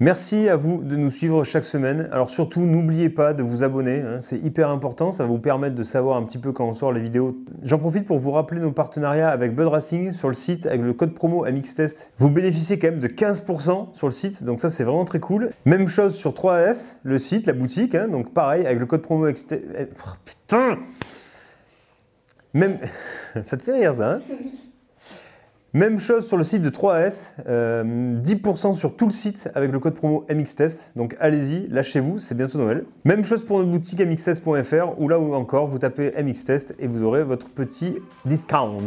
Merci à vous de nous suivre chaque semaine. Alors surtout, n'oubliez pas de vous abonner, hein, c'est hyper important, ça va vous permettre de savoir un petit peu quand on sort les vidéos. J'en profite pour vous rappeler nos partenariats avec Bud Racing sur le site avec le code promo MXTest. Vous bénéficiez quand même de 15% sur le site, donc ça c'est vraiment très cool. Même chose sur 3S, le site, la boutique, hein, donc pareil avec le code promo MXTest. Oh, putain Même... ça te fait rire ça, hein? Oui. Même chose sur le site de 3S, 10% sur tout le site avec le code promo MXTest. Donc allez-y, lâchez-vous, c'est bientôt Noël. Même chose pour notre boutique mxtest.fr où là où encore vous tapez MXTest et vous aurez votre petit discount.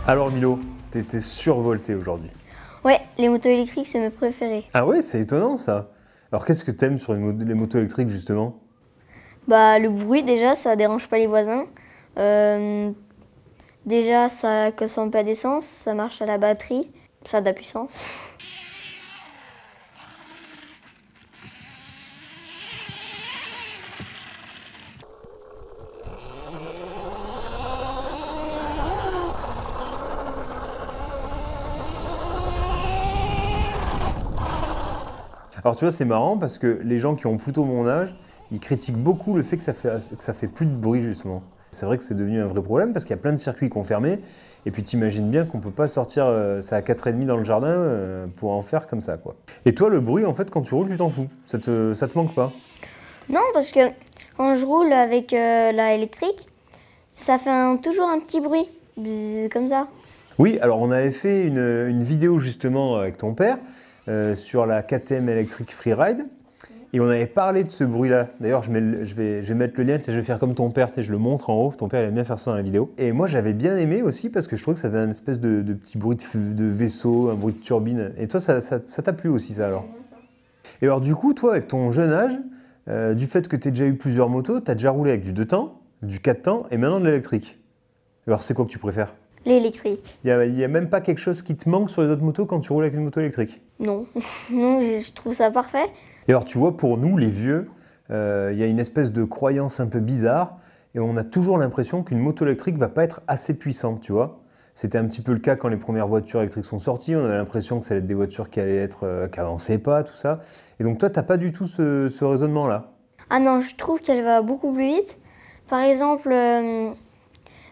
Alors Milo, t'étais survolté aujourd'hui. Ouais, les motos électriques, c'est mes préférés. Ah ouais, c'est étonnant ça. Alors qu'est-ce que t'aimes sur les motos électriques justement? Bah le bruit déjà, ça dérange pas les voisins. Déjà, ça consomme pas d'essence, ça marche à la batterie, ça a de la puissance. Alors tu vois, c'est marrant parce que les gens qui ont plutôt mon âge, ils critiquent beaucoup le fait que ça fait plus de bruit justement. C'est vrai que c'est devenu un vrai problème parce qu'il y a plein de circuits qui ont fermé et puis t'imagines bien qu'on peut pas sortir ça à 4,5 dans le jardin pour en faire comme ça quoi. Et toi le bruit en fait quand tu roules tu t'en fous, ça te manque pas? Non, parce que quand je roule avec la électrique, ça fait toujours un petit bruit, bzzz, comme ça. Oui, alors on avait fait une vidéo justement avec ton père sur la KTM électrique Freeride et on avait parlé de ce bruit-là. D'ailleurs, je vais mettre le lien, je vais faire comme ton père, je le montre en haut. Ton père il aime bien faire ça dans la vidéo. Et moi, j'avais bien aimé aussi parce que je trouvais que ça faisait une espèce de petit bruit de vaisseau, un bruit de turbine. Et toi, ça t'a plu aussi ça alors? Et alors du coup, toi, avec ton jeune âge, du fait que tu aies déjà eu plusieurs motos, tu as déjà roulé avec du 2 temps, du 4 temps et maintenant de l'électrique. Alors c'est quoi que tu préfères? L'électrique. Il n'y a même pas quelque chose qui te manque sur les autres motos quand tu roules avec une moto électrique? Non, non, je trouve ça parfait. Et alors tu vois, pour nous les vieux, il y a une espèce de croyance un peu bizarre et on a toujours l'impression qu'une moto électrique va pas être assez puissante, tu vois. C'était un petit peu le cas quand les premières voitures électriques sont sorties, on avait l'impression que ça allait être des voitures qui allaient être, qui avançaient pas, tout ça. Et donc toi, t'as pas du tout ce raisonnement-là? Ah non, je trouve qu'elle va beaucoup plus vite. Par exemple,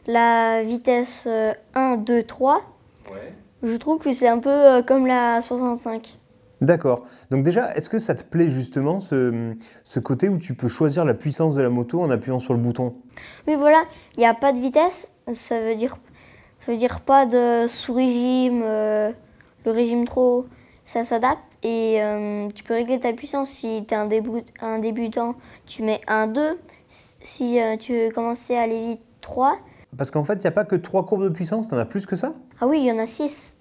la vitesse 1, 2, 3, ouais. Je trouve que c'est un peu comme la 65. D'accord. Donc déjà, est-ce que ça te plaît justement ce côté où tu peux choisir la puissance de la moto en appuyant sur le bouton? Oui, voilà, il n'y a pas de vitesse, ça veut dire pas de sous-régime, le régime trop, ça s'adapte et tu peux régler ta puissance. Si tu es un débutant, tu mets 1, 2. Si tu veux commencer à aller vite, 3. Parce qu'en fait, il n'y a pas que 3 courbes de puissance, tu en as plus que ça? Ah oui, il y en a 6.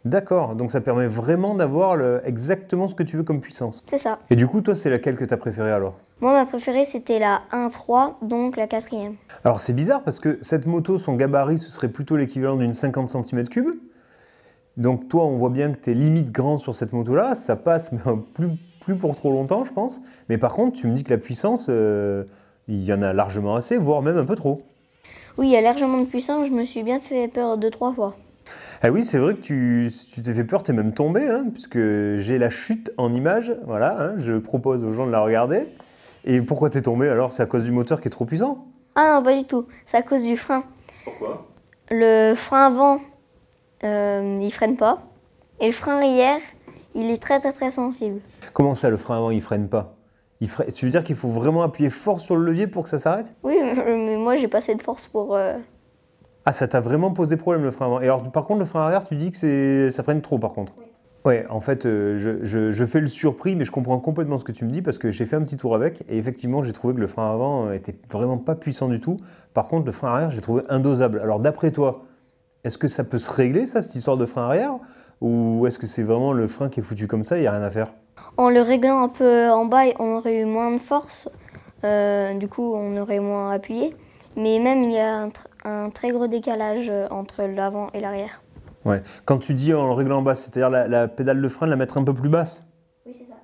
D'accord, donc ça permet vraiment d'avoir exactement ce que tu veux comme puissance. C'est ça. Et du coup, toi, c'est laquelle que tu as préférée alors? Moi, ma préférée, c'était la 1.3, donc la 4e. Alors c'est bizarre parce que cette moto, son gabarit, ce serait plutôt l'équivalent d'une 50 cm3. Donc toi, on voit bien que tu es limite grand sur cette moto-là, ça passe, mais plus pour trop longtemps, je pense. Mais par contre, tu me dis que la puissance, il y en a largement assez, voire même un peu trop. Oui, il y a largement de puissance, je me suis bien fait peur 2-3 fois. Ah oui, c'est vrai que tu t'es fait peur, tu es même tombé, hein, puisque j'ai la chute en image, voilà, hein, je propose aux gens de la regarder. Et pourquoi tu es tombé alors? C'est à cause du moteur qui est trop puissant? Ah non, pas du tout, c'est à cause du frein. Pourquoi? Le frein avant, il freine pas, et le frein arrière, il est très sensible. Comment ça, le frein avant, il freine pas? Tu veux dire qu'il faut vraiment appuyer fort sur le levier pour que ça s'arrête? Oui, mais moi j'ai pas assez de force pour... Ah, ça t'a vraiment posé problème le frein avant. Et alors, par contre, le frein arrière, tu dis que ça freine trop par contre? Oui. Ouais, en fait, je fais le surpris, mais je comprends complètement ce que tu me dis parce que j'ai fait un petit tour avec et effectivement, j'ai trouvé que le frein avant était vraiment pas puissant du tout. Par contre, le frein arrière, j'ai trouvé indosable. Alors, d'après toi, est-ce que ça peut se régler, ça, cette histoire de frein arrière? Ou est-ce que c'est vraiment le frein qui est foutu comme ça, il n'y a rien à faire? En le réglant un peu en bas, on aurait eu moins de force. Du coup, on aurait moins appuyé. Mais même, il y a un très gros décalage entre l'avant et l'arrière. Ouais. Quand tu dis en le réglant en basse, c'est-à-dire la pédale de frein, la mettre un peu plus basse? Oui, c'est ça.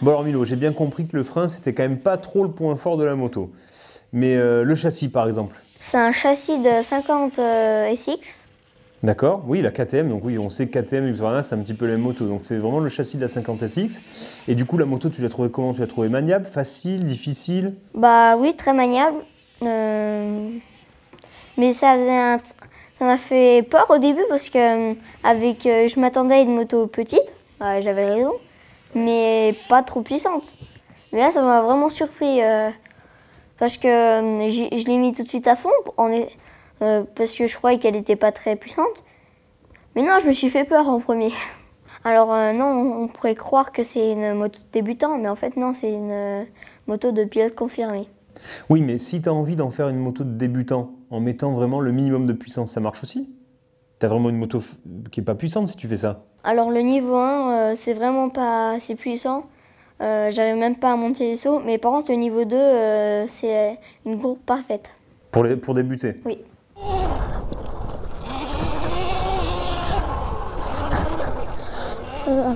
Bon alors Milo, j'ai bien compris que le frein, c'était quand même pas trop le point fort de la moto. Mais le châssis, par exemple? C'est un châssis de 50 SX. D'accord, oui, la KTM, donc oui, on sait que KTM et Husqvarna, c'est un petit peu la même moto, donc c'est vraiment le châssis de la 50SX. Et du coup, la moto, tu l'as trouvée comment? Tu l'as trouvée maniable, facile, difficile? Bah oui, très maniable. Mais ça m'a fait peur au début parce que je m'attendais à une moto petite, j'avais raison, mais pas trop puissante. Mais là, ça m'a vraiment surpris parce que je l'ai mis tout de suite à fond parce que je croyais qu'elle n'était pas très puissante. Mais non, je me suis fait peur en premier. Alors non, on pourrait croire que c'est une moto de débutant, mais en fait non, c'est une moto de pilote confirmé. Oui, mais si tu as envie d'en faire une moto de débutant en mettant vraiment le minimum de puissance, ça marche aussi? Tu as vraiment une moto qui n'est pas puissante si tu fais ça? Alors le niveau 1, c'est vraiment pas assez puissant. J'arrive même pas à monter les sauts. Mais par contre, le niveau 2, c'est une courbe parfaite. Pour débuter? Oui.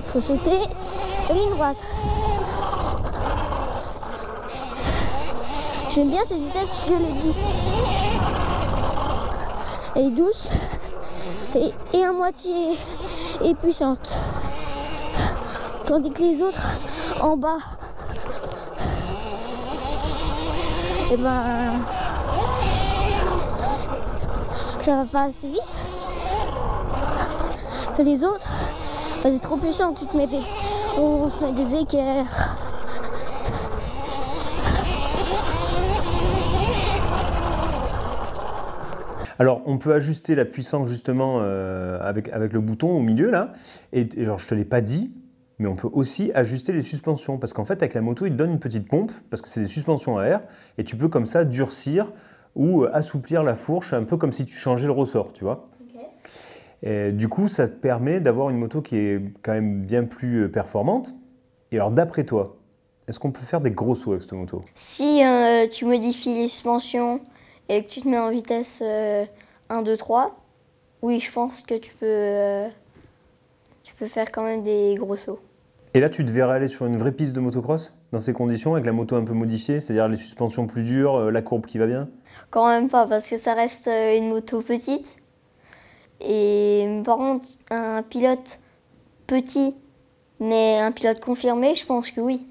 Faut sauter. Ligne droite. J'aime bien cette vitesse parce qu'elle est douce et à moitié et puissante. Tandis que les autres en bas, et ben ça va pas assez vite. Et les autres, bah, c'est trop puissant, on se met des équerres. Alors, on peut ajuster la puissance justement avec le bouton au milieu là. Et alors, je te l'ai pas dit, mais on peut aussi ajuster les suspensions. Parce qu'en fait, avec la moto, il te donne une petite pompe, parce que c'est des suspensions à air, et tu peux comme ça durcir ou assouplir la fourche, un peu comme si tu changeais le ressort, tu vois. Okay. Et, du coup, ça te permet d'avoir une moto qui est quand même bien plus performante. Et alors, d'après toi, est-ce qu'on peut faire des gros sauts avec cette moto? Si tu modifies les suspensions et que tu te mets en vitesse 1, 2, 3, oui, je pense que tu peux faire quand même des gros sauts. Et là, tu te verrais aller sur une vraie piste de motocross, dans ces conditions, avec la moto un peu modifiée, c'est-à-dire les suspensions plus dures, la courbe qui va bien? Quand même pas, parce que ça reste une moto petite. Et par contre, un pilote petit, mais un pilote confirmé, je pense que oui.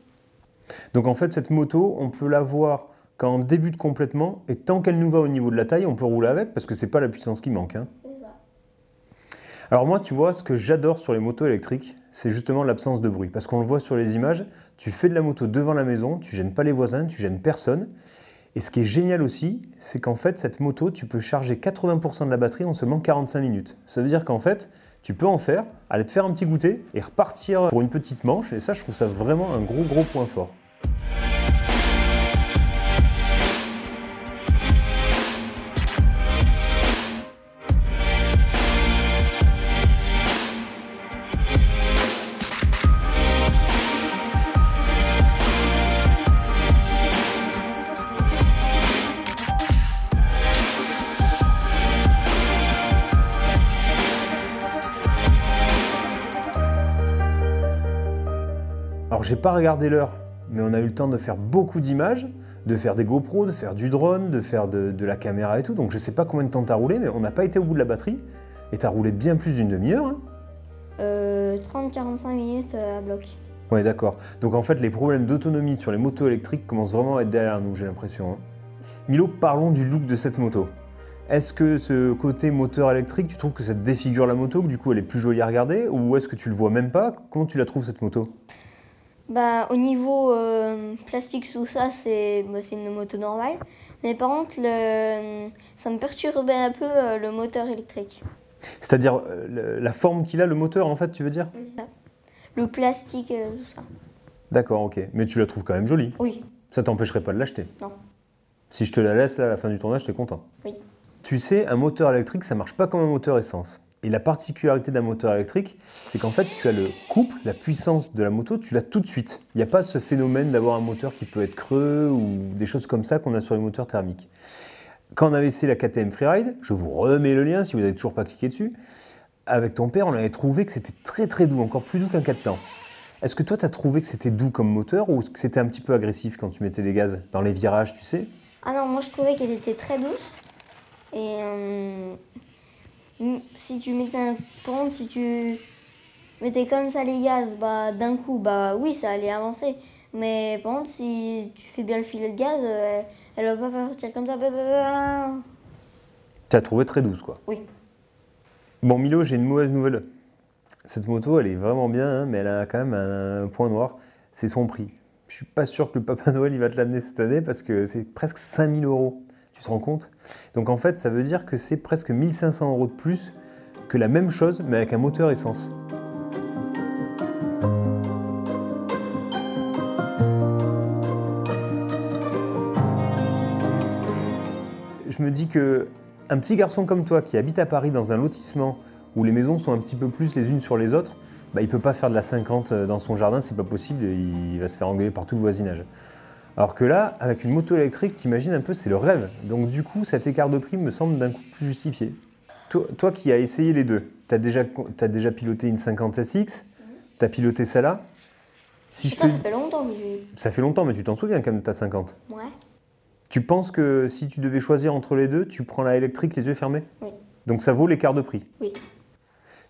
Donc en fait, cette moto, on peut la voir quand on débute complètement, et tant qu'elle nous va au niveau de la taille, on peut rouler avec, parce que c'est pas la puissance qui manque. Hein. C'est ça. Alors moi, tu vois, ce que j'adore sur les motos électriques, c'est justement l'absence de bruit. Parce qu'on le voit sur les images, tu fais de la moto devant la maison, tu gênes pas les voisins, tu gênes personne. Et ce qui est génial aussi, c'est qu'en fait, cette moto, tu peux charger 80% de la batterie en seulement 45 minutes. Ça veut dire qu'en fait, tu peux en faire, aller te faire un petit goûter et repartir pour une petite manche. Et ça, je trouve ça vraiment un gros point fort. Alors j'ai pas regardé l'heure, mais on a eu le temps de faire beaucoup d'images, de faire des GoPros, de faire du drone, de faire de la caméra et tout. Donc je sais pas combien de temps t'as roulé, mais on n'a pas été au bout de la batterie. Et t'as roulé bien plus d'une demi-heure. Hein. 30-45 minutes à bloc. Ouais, d'accord. Donc en fait, les problèmes d'autonomie sur les motos électriques commencent vraiment à être derrière nous, j'ai l'impression. Hein. Milo, parlons du look de cette moto. Est-ce que ce côté moteur électrique, tu trouves que ça te défigure la moto, que du coup elle est plus jolie à regarder, ou est-ce que tu le vois même pas? Comment tu la trouves cette moto? Bah, au niveau plastique, tout ça, c'est une moto normale. Mais par contre, ça me perturbait un peu le moteur électrique. C'est-à-dire la forme qu'il a, le moteur, en fait, tu veux dire? Oui, ça. Le plastique, tout ça. D'accord, ok. Mais tu la trouves quand même jolie? Oui. Ça t'empêcherait pas de l'acheter? Non. Si je te la laisse là, à la fin du tournage, t'es content? Oui. Tu sais, un moteur électrique, ça marche pas comme un moteur essence. Et la particularité d'un moteur électrique, c'est qu'en fait, tu as le couple, la puissance de la moto, tu l'as tout de suite. Il n'y a pas ce phénomène d'avoir un moteur qui peut être creux ou des choses comme ça qu'on a sur les moteurs thermiques. Quand on avait essayé la KTM Freeride, je vous remets le lien si vous n'avez toujours pas cliqué dessus, avec ton père, on avait trouvé que c'était très très doux, encore plus doux qu'un 4 temps. Est-ce que toi, tu as trouvé que c'était doux comme moteur ou que c'était un petit peu agressif quand tu mettais les gaz dans les virages, tu sais? Ah non, moi je trouvais qu'elle était très douce. Et si tu mettais par contre, si tu mettais comme ça les gaz, bah d'un coup, bah oui, ça allait avancer. Mais par contre, si tu fais bien le filet de gaz, elle va pas partir comme ça. Tu as trouvé très douce, quoi. Oui. Bon, Milo, j'ai une mauvaise nouvelle. Cette moto, elle est vraiment bien, hein, mais elle a quand même un point noir, c'est son prix. Je suis pas sûr que le Papa Noël il va te l'amener cette année parce que c'est presque 5000 €. Tu te rends compte? Donc en fait, ça veut dire que c'est presque 1500 € de plus que la même chose, mais avec un moteur essence. Je me dis que un petit garçon comme toi qui habite à Paris dans un lotissement où les maisons sont un petit peu plus les unes sur les autres, bah, il ne peut pas faire de la 50 dans son jardin, c'est pas possible, il va se faire engueuler par tout le voisinage. Alors que là, avec une moto électrique, t'imagines un peu, c'est le rêve. Donc du coup, cet écart de prix me semble d'un coup plus justifié. Toi qui as essayé les deux, t'as déjà piloté une 50 SX, t'as piloté celle-là. Si Ça fait longtemps que j'ai eu. Ça fait longtemps, mais tu t'en souviens quand même de ta 50. Ouais. Tu penses que si tu devais choisir entre les deux, tu prends la électrique les yeux fermés? Oui. Donc ça vaut l'écart de prix? Oui.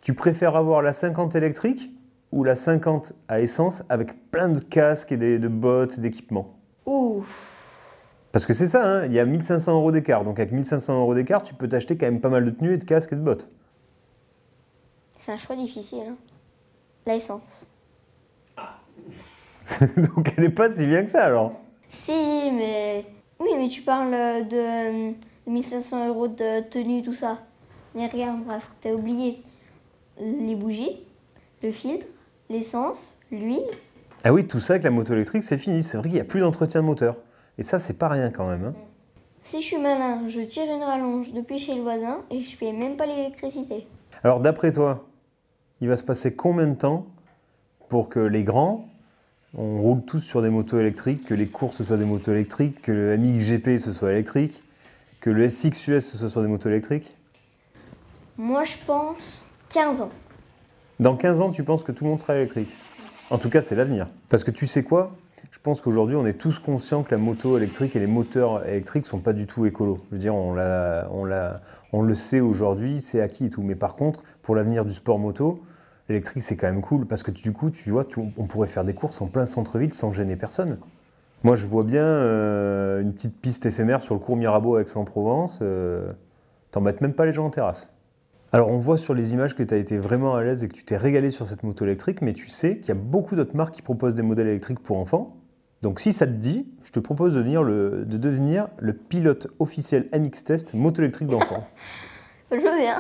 Tu préfères avoir la 50 électrique ou la 50 à essence avec plein de casques et de bottes, d'équipements? Ouh. Parce que c'est ça, hein, il y a 1500 € d'écart. Donc avec 1500 € d'écart, tu peux t'acheter quand même pas mal de tenues et de casques et de bottes. C'est un choix difficile. Hein. L'essence. Donc elle n'est pas si bien que ça alors. Si, mais... Oui, mais tu parles de 1500 € de tenue, tout ça. Mais regarde, bref, t'as oublié les bougies, le filtre, l'essence, l'huile. Ah oui, tout ça avec la moto électrique, c'est fini. C'est vrai qu'il n'y a plus d'entretien de moteur. Et ça, c'est pas rien quand même. Hein. Si je suis malin, je tire une rallonge depuis chez le voisin et je paye même pas l'électricité. Alors d'après toi, il va se passer combien de temps pour que les grands, on roule tous sur des motos électriques, que les courses ce soit des motos électriques, que le MXGP ce soit électrique, que le SXUS ce soit sur des motos électriques? Moi, je pense 15 ans. Dans 15 ans, tu penses que tout le monde sera électrique? En tout cas, c'est l'avenir. Parce que tu sais quoi? Je pense qu'aujourd'hui, on est tous conscients que la moto électrique et les moteurs électriques ne sont pas du tout écolos. Je veux dire, on le sait aujourd'hui, c'est acquis et tout. Mais par contre, pour l'avenir du sport moto, l'électrique, c'est quand même cool. Parce que du coup, tu vois, on pourrait faire des courses en plein centre-ville sans gêner personne. Moi, je vois bien une petite piste éphémère sur le cours Mirabeau à Aix-en-Provence. T'embêtes même pas les gens en terrasse. Alors on voit sur les images que tu as été vraiment à l'aise et que tu t'es régalé sur cette moto électrique, mais tu sais qu'il y a beaucoup d'autres marques qui proposent des modèles électriques pour enfants. Donc si ça te dit, je te propose de devenir le pilote officiel MX Test moto électrique d'enfant. Je veux bien.